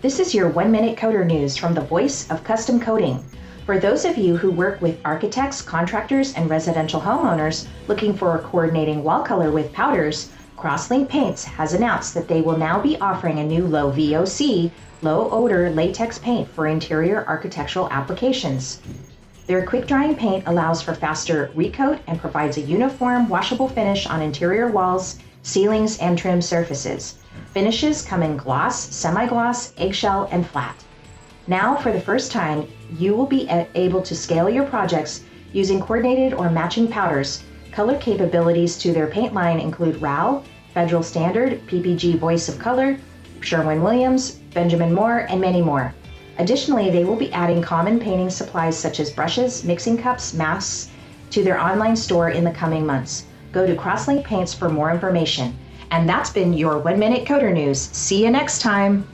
This is your 1-minute coder news from the voice of custom coding. For those of you who work with architects, contractors, and residential homeowners looking for a coordinating wall color with powders, Crosslink Paints has announced that they will now be offering a new low VOC, low odor latex paint for interior architectural applications. Their quick drying paint allows for faster recoat and provides a uniform washable finish on interior walls, ceilings, and trim surfaces. Finishes come in gloss, semi-gloss, eggshell, and flat. Now, for the first time, you will be able to scale your projects using coordinated or matching powders. Color capabilities to their paint line include RAL, Federal Standard, PPG Voice of Color, Sherwin-Williams, Benjamin Moore, and many more. Additionally, they will be adding common painting supplies such as brushes, mixing cups, masks to their online store in the coming months. Go to Crosslink Paints for more information. And that's been your 1-minute coder news. See you next time.